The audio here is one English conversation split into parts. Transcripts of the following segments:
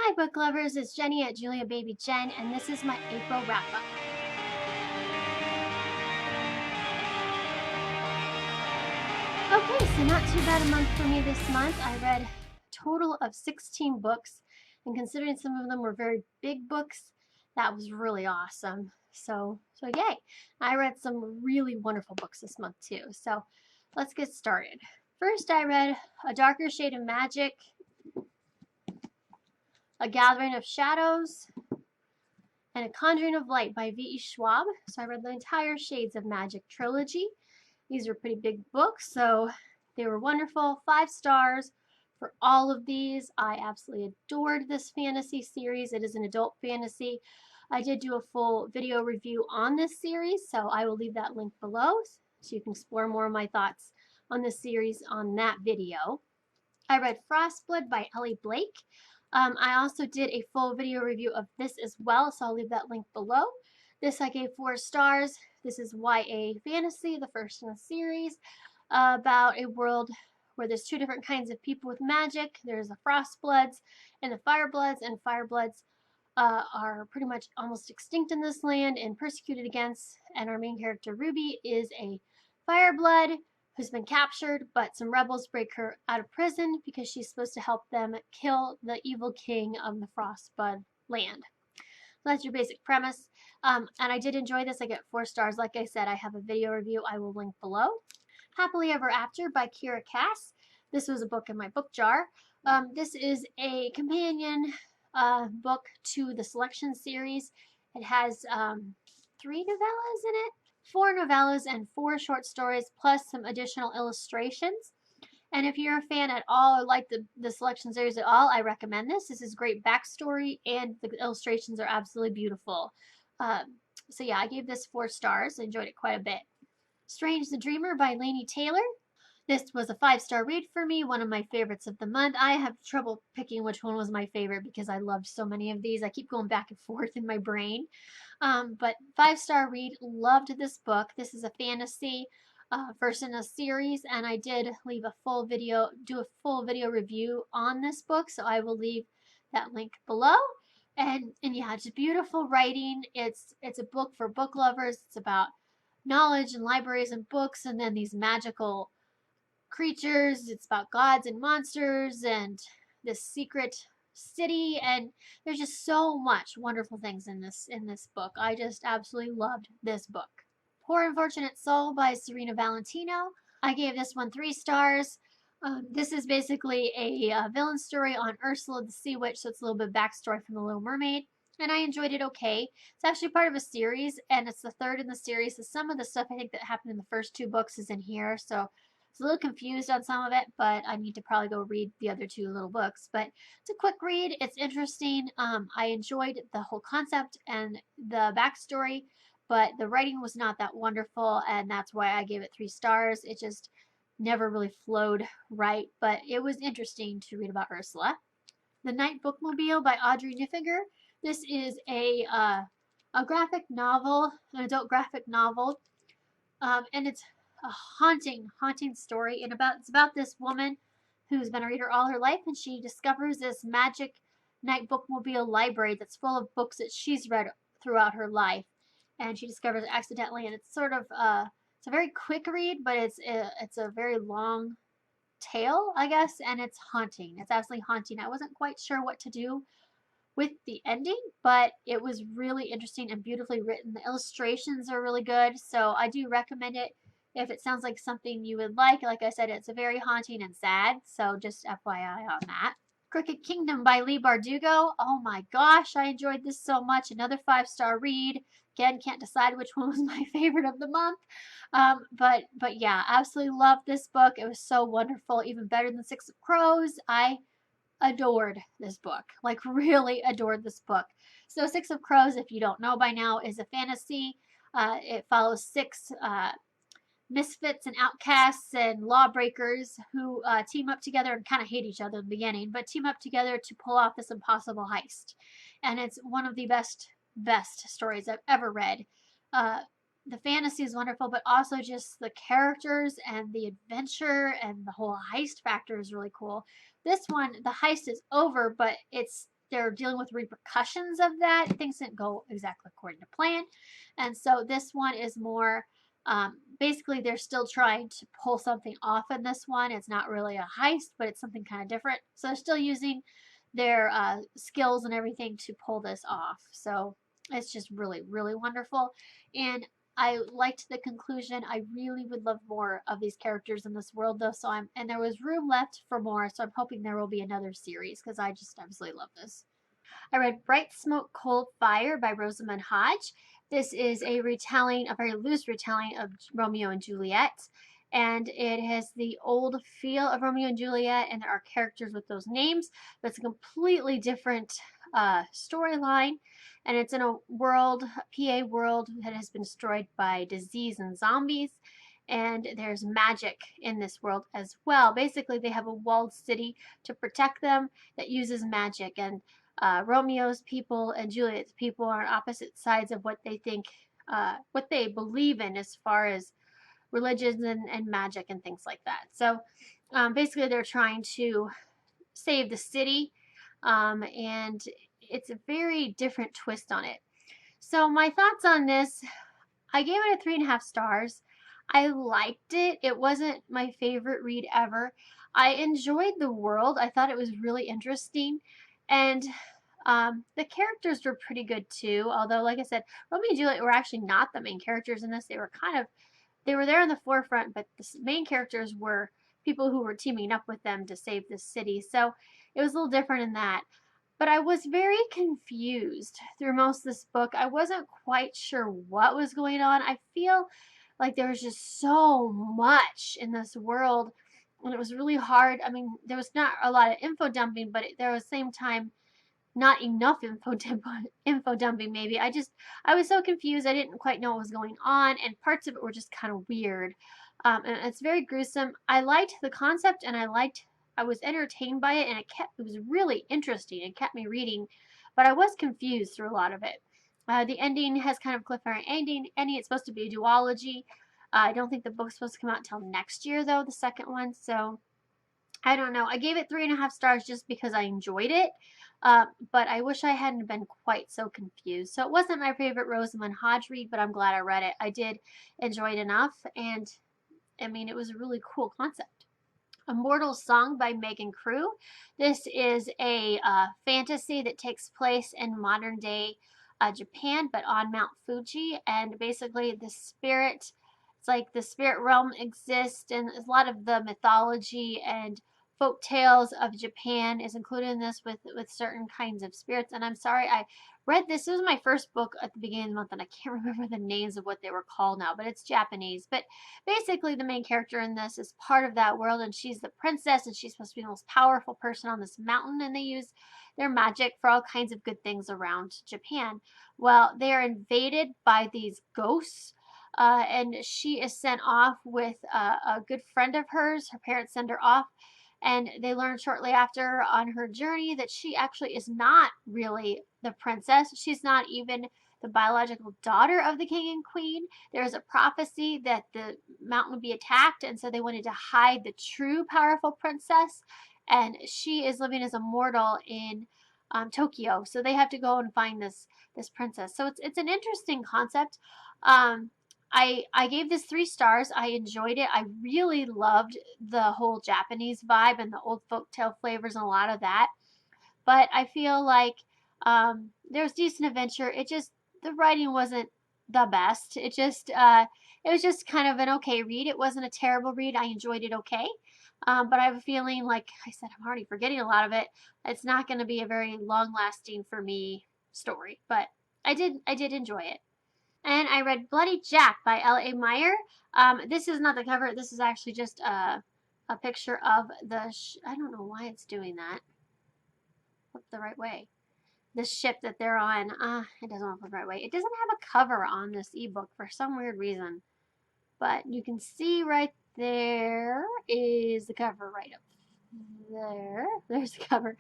Hi, book lovers. It's Jenny at Julia Baby Jen, and this is my April wrap up. Okay, so not too bad a month for me this month. I read a total of 16 books, and considering some of them were very big books, that was really awesome. So yay! I read some really wonderful books this month too. So let's get started. First, I read A Darker Shade of Magic, A Gathering of Shadows, and A Conjuring of Light by V.E. Schwab. So I read the entire Shades of Magic trilogy. These are pretty big books, so they were wonderful. 5 stars for all of these. I absolutely adored this fantasy series. It is an adult fantasy. I did do a full video review on this series, so I will leave that link below so you can explore more of my thoughts on this series on that video. I read Frostblood by Ellie Blake. I also did a full video review of this as well, so I'll leave that link below. This I gave 4 stars. This is YA fantasy, the first in the series, about a world where there's 2 different kinds of people with magic. There's the Frostbloods and the Firebloods, and Firebloods are pretty much almost extinct in this land and persecuted against. And our main character, Ruby, is a Fireblood who's been captured, but some rebels break her out of prison because she's supposed to help them kill the evil king of the Frostblood land. So that's your basic premise. And I did enjoy this. I get 4 stars. Like I said, I have a video review I will link below. Happily Ever After by Kira Cass. This was a book in my book jar. This is a companion book to the Selection series. It has 3 novellas in it, 4 novellas and 4 short stories, plus some additional illustrations. And if you're a fan at all or like the Selection series at all, I recommend this. This is great backstory, and the illustrations are absolutely beautiful. So yeah, I gave this 4 stars. I enjoyed it quite a bit. Strange the Dreamer by Laini Taylor. This was a 5-star read for me, one of my favorites of the month. I have trouble picking which one was my favorite because I loved so many of these. I keep going back and forth in my brain. But 5-star read, loved this book. This is a fantasy, first in a series, and I did leave a full video, do a full video review on this book, so I will leave that link below. And yeah, it's beautiful writing. It's a book for book lovers. It's about knowledge and libraries and books, and then these magical creatures. It's about gods and monsters and this secret city, and there's just so much wonderful things in this book. I just absolutely loved this book. Poor Unfortunate Soul by Serena Valentino. I gave this one 3 stars. This is basically a villain story on Ursula the Sea Witch, so it's a little bit of backstory from The Little Mermaid, and I enjoyed it okay. It's actually part of a series, and it's the 3rd in the series, so some of the stuff I think that happened in the first 2 books is in here, so I was a little confused on some of it, but I need to probably go read the other 2 little books. But it's a quick read. It's interesting. I enjoyed the whole concept and the backstory, but the writing was not that wonderful, and that's why I gave it 3 stars. It just never really flowed right, but it was interesting to read about Ursula. The Night Bookmobile by Audrey Niffinger. This is a graphic novel, an adult graphic novel, and it's a haunting story. And it's about this woman who's been a reader all her life, and she discovers this magic Night Bookmobile library that's full of books that she's read throughout her life, and she discovers it accidentally. And it's sort of it's a very quick read, but it's a very long tale, I guess, and it's haunting. It's absolutely haunting. I wasn't quite sure what to do with the ending, but it was really interesting and beautifully written. The illustrations are really good, so I do recommend it if it sounds like something you would like. Like I said, it's a very haunting and sad, so just FYI on that. Crooked Kingdom by Leigh Bardugo. Oh my gosh, I enjoyed this so much. Another 5-star read. Again, can't decide which one was my favorite of the month. But yeah, absolutely loved this book. It was so wonderful, even better than Six of Crows. I adored this book, like really adored this book. So Six of Crows, if you don't know by now, is a fantasy. It follows 6 misfits and outcasts and lawbreakers who team up together and kind of hate each other in the beginning, but team up together to pull off this impossible heist. And it's one of the best stories I've ever read. The fantasy is wonderful, but also just the characters and the adventure and the whole heist factor is really cool. This one, the heist is over, but it's they're dealing with repercussions of that. Things didn't go exactly according to plan. And so this one is more basically they're still trying to pull something off in this one. It's not really a heist, but it's something kind of different. So they're still using their skills and everything to pull this off. So it's just really, really wonderful. And I liked the conclusion. I really would love more of these characters in this world, though. And there was room left for more. So I'm hoping there will be another series because I just absolutely love this. I read Bright Smoke, Cold Fire by Rosamund Hodge. This is a retelling, a very loose retelling of Romeo and Juliet. And it has the old feel of Romeo and Juliet, and there are characters with those names, but it's a completely different storyline. And it's in a world, a PA world, that has been destroyed by disease and zombies. And there's magic in this world as well. Basically, they have a walled city to protect them that uses magic. And Romeo's people and Juliet's people are on opposite sides of what they think, what they believe in as far as religions and magic and things like that. So basically, they're trying to save the city, and it's a very different twist on it. So, my thoughts on this, I gave it a 3.5 stars. I liked it. It wasn't my favorite read ever. I enjoyed the world. I thought it was really interesting. And the characters were pretty good too. Although, like I said, Romeo and Juliet were actually not the main characters in this. They were there in the forefront, but the main characters were people who were teaming up with them to save this city. So it was a little different in that. But I was very confused through most of this book. I wasn't quite sure what was going on. I feel like there was just so much in this world, and it was really hard. I mean, there was not a lot of info dumping, but there was the same time not enough info dumping maybe. I was so confused. I didn't quite know what was going on, and parts of it were just kind of weird. And it's very gruesome. I liked the concept, and I was entertained by it, and it was really interesting. It kept me reading, but I was confused through a lot of it. The ending has kind of cliffhanger ending. It's supposed to be a duology. I don't think the book's supposed to come out until next year, though, the second one. So I don't know. I gave it 3.5 stars just because I enjoyed it, but I wish I hadn't been quite so confused. So it wasn't my favorite Rosamund Hodge read, but I'm glad I read it. I did enjoy it enough, and I mean, it was a really cool concept. Immortal Song by Megan Crew. This is a fantasy that takes place in modern day Japan, but on Mount Fuji. And basically, it's like the spirit realm exists, and a lot of the mythology and folk tales of Japan is included in this with certain kinds of spirits. And I'm sorry, I read this. This was my first book at the beginning of the month, and I can't remember the names of what they were called now, but it's Japanese. But basically, the main character in this is part of that world, and she's the princess, and she's supposed to be the most powerful person on this mountain, and they use their magic for all kinds of good things around Japan. Well, they are invaded by these ghosts. And she is sent off with a good friend of hers. Her parents send her off, and they learn shortly after on her journey that she actually is not really the princess. She's not even the biological daughter of the king and queen. There's a prophecy that the mountain would be attacked, and so they wanted to hide the true powerful princess. And she is living as a mortal in Tokyo, so they have to go and find this princess. So it's an interesting concept. I gave this 3 stars. I enjoyed it. I really loved the whole Japanese vibe and the old folktale flavors and a lot of that. But I feel like there was decent adventure. The writing wasn't the best. It was just kind of an okay read. It wasn't a terrible read. I enjoyed it okay. But I have a feeling, like I said, I'm already forgetting a lot of it. It's not going to be a very long lasting for me story, but I did enjoy it. And I read Bloody Jack by L.A. Meyer. This is not the cover. This is actually just a picture of I don't know why it's doing that. Flip the right way. The ship that they're on. It doesn't want to flip the right way. It doesn't have a cover on this ebook for some weird reason. But you can see right there is the cover right up There's the cover.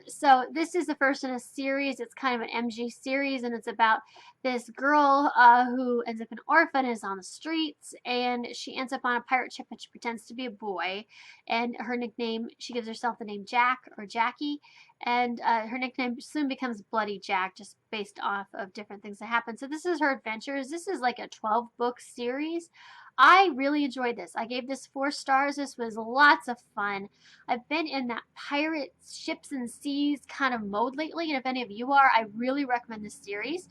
So this is the first in a series. It's kind of an MG series, and it's about this girl who ends up an orphan, is on the streets, and she ends up on a pirate ship, and she pretends to be a boy. And her nickname, she gives herself the name Jack or Jackie, and her nickname soon becomes Bloody Jack, just based off of different things that happen. So this is her adventures. This is like a 12-book series. I really enjoyed this. I gave this 4 stars. This was lots of fun. I've been in that pirate ships and seas kind of mode lately, and if any of you are, I really recommend this series.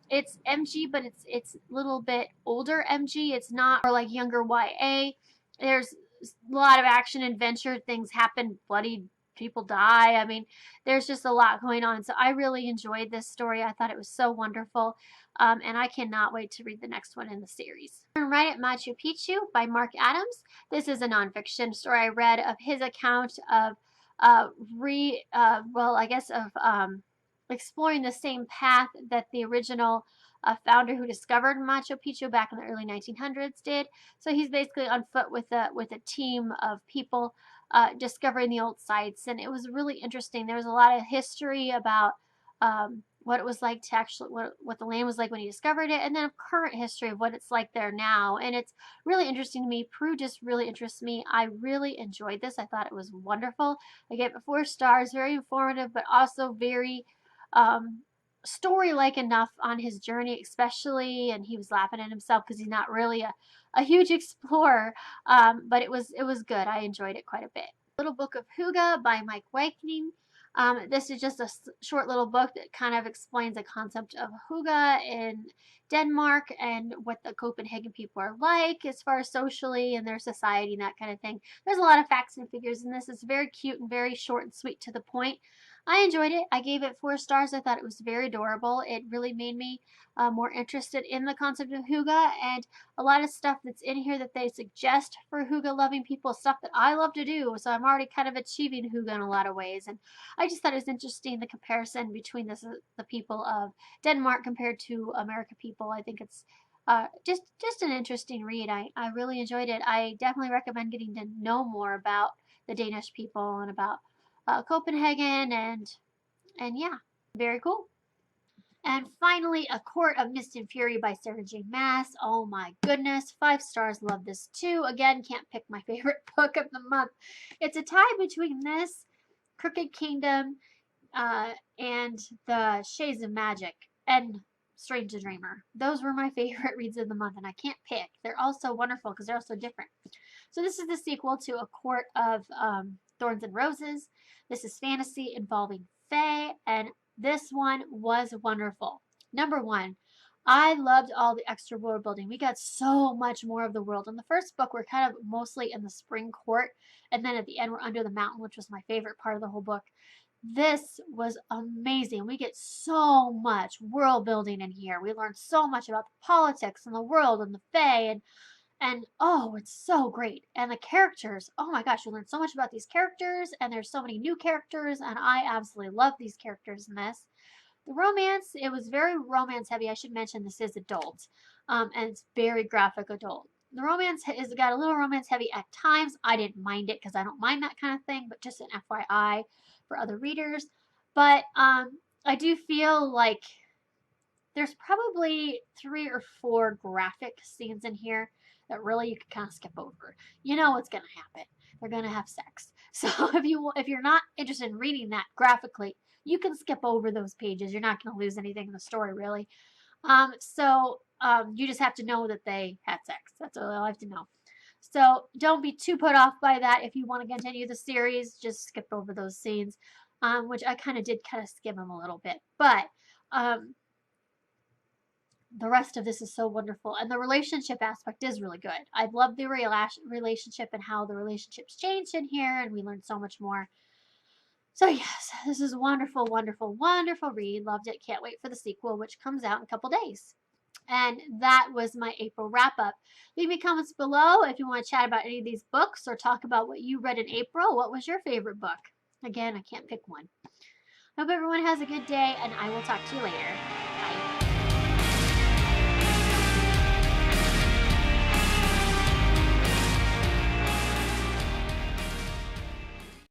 It's MG, but it's a little bit older MG. It's not or like younger YA. There's a lot of action, adventure, things happen, bloody people die. I mean, there's just a lot going on. So I really enjoyed this story. I thought it was so wonderful. And I cannot wait to read the next one in the series. Right at Machu Picchu by Mark Adams. This is a nonfiction story I read of his account of exploring the same path that the original founder who discovered Machu Picchu back in the early 1900s did. So he's basically on foot with a team of people discovering the old sites, and it was really interesting. There was a lot of history about what it was like to actually what the land was like when he discovered it, and then current history of what it's like there now. And it's really interesting to me. Peru just really interests me. I really enjoyed this. I thought it was wonderful. I gave it 4 stars. Very informative, but also very story-like enough on his journey, especially. And he was laughing at himself because he's not really a huge explorer, but it was good. I enjoyed it quite a bit. Little Book of Hygge by Mike Wakening. This is just a short little book that kind of explains the concept of hygge in Denmark and what the Copenhagen people are like as far as socially and their society and that kind of thing. There's a lot of facts and figures in this. It's very cute and very short and sweet to the point. I enjoyed it. I gave it 4 stars. I thought it was very adorable. It really made me more interested in the concept of hygge, and a lot of stuff that's in here that they suggest for hygge loving people, stuff that I love to do. So I'm already kind of achieving hygge in a lot of ways. And I just thought it was interesting, the comparison between the people of Denmark compared to American people. I think it's just an interesting read. I really enjoyed it. I definitely recommend getting to know more about the Danish people and about Copenhagen, and yeah, very cool. And finally, A Quart of Mist and Fury by Sarah J. Maas. Oh my goodness, 5 stars. Love this too. Again, can't pick my favorite book of the month. It's a tie between this, Crooked Kingdom, and the Shades of Magic, and Strange the Dreamer. Those were my favorite reads of the month, and I can't pick. They're all so wonderful because they're all so different. So this is the sequel to A Court of Thorns and Roses. This is fantasy involving fae, and this one was wonderful. Number one, I loved all the extra world building. We got so much more of the world. In the first book, we're kind of mostly in the spring court, and then at the end, we're under the mountain, which was my favorite part of the whole book. This was amazing. We get so much world building in here. We learn so much about the politics and the world and the fae, and oh, it's so great. And the characters, oh my gosh, you learn so much about these characters, and there's so many new characters, and I absolutely love these characters in this. The romance, it was very romance heavy. I should mention this is adult, and it's very graphic adult. The romance has got a little romance heavy at times. I didn't mind it because I don't mind that kind of thing, but just an FYI for other readers. But I do feel like there's probably 3 or 4 graphic scenes in here that really you could kind of skip over. You know what's going to happen. They're going to have sex. So if you're not interested in reading that graphically, you can skip over those pages. You're not going to lose anything in the story, really. You just have to know that they had sex. That's all I have to know. So don't be too put off by that. If you want to continue the series, just skip over those scenes, which I kind of skim them a little bit. But the rest of this is so wonderful, and the relationship aspect is really good. I love the relationship and how the relationships changed in here, and we learned so much more. So yes, this is wonderful, wonderful, wonderful read. Loved it. Can't wait for the sequel, which comes out in a couple days. And that was my April wrap up. Leave me comments below if you want to chat about any of these books or talk about what you read in April. What was your favorite book? Again, I can't pick one. Hope everyone has a good day, and I will talk to you later.